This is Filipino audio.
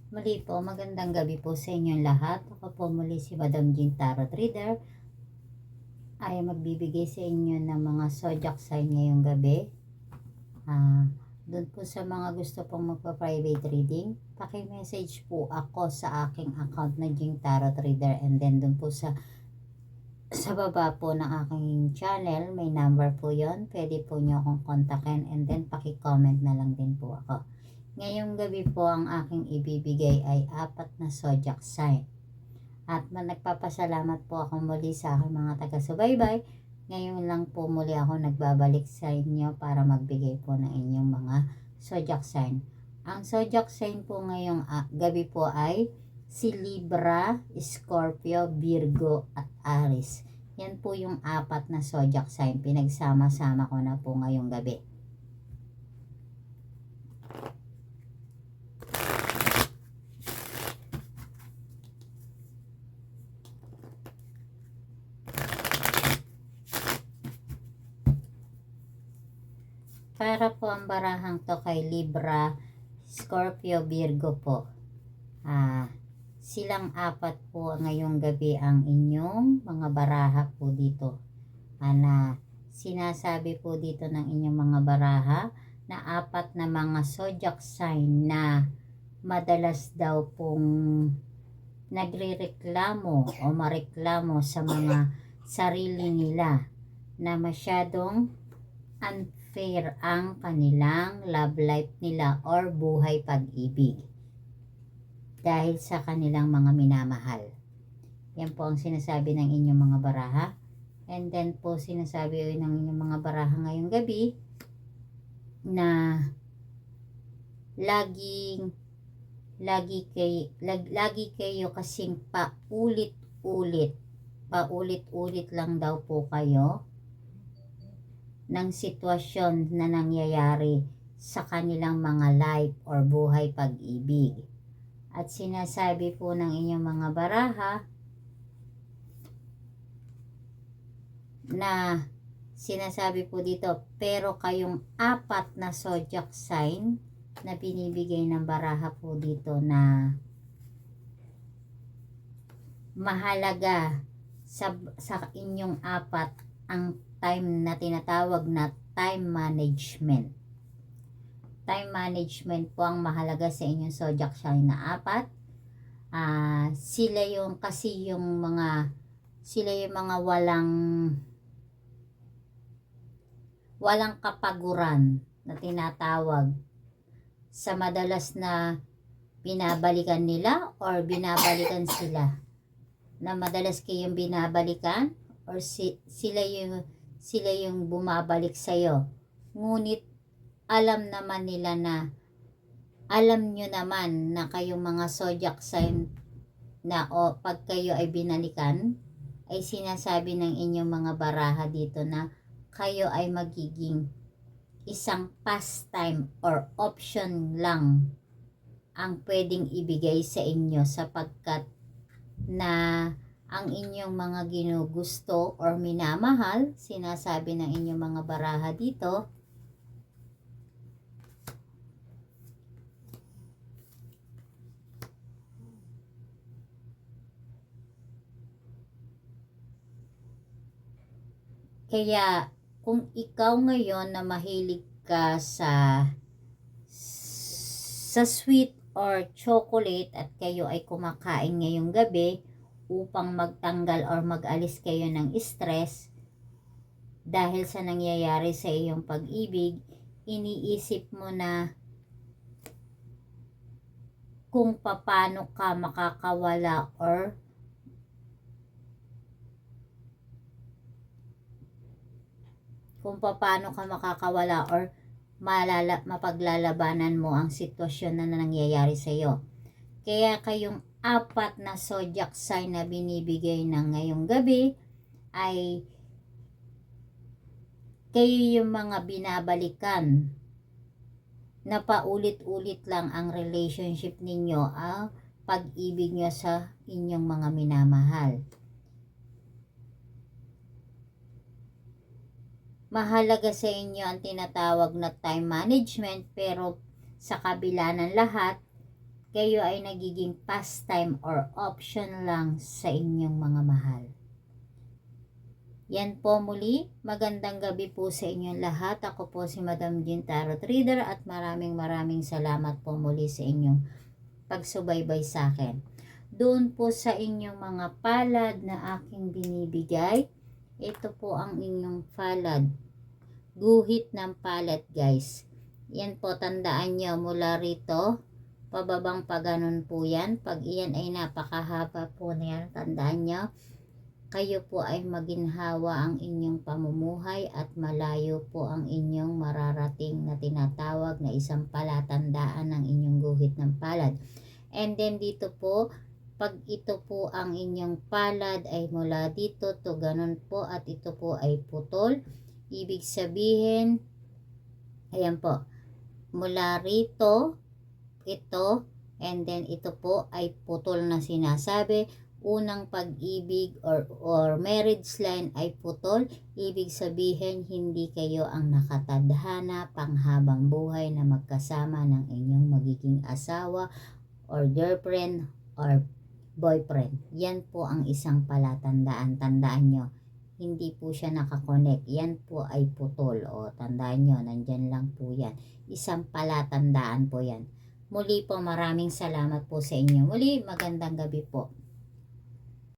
Muli po, magandang gabi po sa inyong lahat. Ako po muli si Madam Jean Tarot Reader ay magbibigay sa inyo ng mga zodiac sign ngayong gabi. Doon po sa mga gusto pong magpa-private reading, paki-message po ako sa aking account na Jean Tarot Reader, and then doon po sa baba po ng aking channel, may number po yon. Pwede po nyo akong kontakin, and then paki-comment na lang din po ako. Ngayong gabi po ang aking ibibigay ay 4 na zodiac sign. At nagpapasalamat po ako muli sa aking mga taga-subaybay. Ngayon lang po muli ako nagbabalik sa inyo para magbigay po ng inyong mga zodiac sign. Ang zodiac sign po ngayong gabi po ay si Libra, Scorpio, Virgo at Aries. Yan po yung 4 na zodiac sign. Pinagsama-sama ko na po ngayong gabi. Para po ang barahang to kay Libra, Scorpio, Virgo po. Silang 4 po ngayong gabi ang inyong mga baraha po dito. Sinasabi po dito ng inyong mga baraha na 4 na mga zodiac sign na madalas daw pong nagrereklamo o mareklamo sa mga sarili nila na masyadong unfair ang kanilang love life nila or buhay pag-ibig dahil sa kanilang mga minamahal. Yan po ang sinasabi ng inyong mga baraha. And then po sinasabi ng inyong mga baraha ngayong gabi na lagi kayo kasing paulit-ulit lang daw po kayo ng sitwasyon na nangyayari sa kanilang mga life or buhay pag-ibig. At sinasabi po ng inyong mga baraha na sinasabi po dito, pero kayong 4 na zodiac sign na binibigay ng baraha po dito na mahalaga sa inyong 4 ang time na tinatawag na time management. Time management po ang mahalaga sa inyong zodiac sign na 4. Sila yung mga walang kapaguran na tinatawag sa madalas na binabalikan nila or binabalikan sila, na madalas kayong binabalikan or sila yung bumabalik sa'yo. Ngunit alam nyo naman na kayong mga zodiac sign na pag kayo ay binalikan, ay sinasabi ng inyong mga baraha dito na kayo ay magiging isang pastime or option lang ang pwedeng ibigay sa inyo, sapagkat na ang inyong mga ginugusto or minamahal, sinasabi ng inyong mga baraha dito, kaya kung ikaw ngayon na mahilig ka sa sweet or chocolate at kayo ay kumakain ngayong gabi upang magtanggal or mag-alis kayo ng stress dahil sa nangyayari sa iyong pag-ibig, iniisip mo na kung paano ka makakawala or mapaglalabanan mo ang sitwasyon na nangyayari sa iyo. Kaya kayong 4 na zodiac sign na binibigay ng ngayong gabi ay kayo yung mga binabalikan na paulit-ulit lang ang relationship ninyo, ang pag-ibig nyo sa inyong mga minamahal. Mahalaga sa inyo ang tinatawag na time management, pero sa kabila ng lahat, kayo ay nagiging pastime or option lang sa inyong mga mahal. Yan po muli, magandang gabi po sa inyong lahat. Ako po si Madam Jean Tarot Reader at maraming salamat po muli sa inyong pagsubaybay sa akin. Doon po sa inyong mga palad na aking binibigay, ito po ang inyong palad. Guhit ng palad guys. Yan po, tandaan nyo mula rito, pababang paganon po yan. Pag iyan ay napakahaba po na yan, tandaan nyo, kayo po ay maginhawa ang inyong pamumuhay at malayo po ang inyong mararating na tinatawag na isang palatandaan ng inyong guhit ng palad. And then dito po, pag ito po ang inyong palad ay mula dito to ganon po at ito po ay putol, ibig sabihin, ayan po, mula rito, ito, and then ito po ay putol na sinasabi. Unang pag-ibig or marriage line ay putol, ibig sabihin hindi kayo ang nakatadhana panghabang buhay na magkasama ng inyong magiging asawa or girlfriend or boyfriend. Yan po ang isang palatandaan. Tandaan nyo, hindi po siya nakakonect. Yan po ay putol. O tandaan nyo, nandyan lang po yan. Isang palatandaan po yan. Muli po, maraming salamat po sa inyo. Muli, magandang gabi po.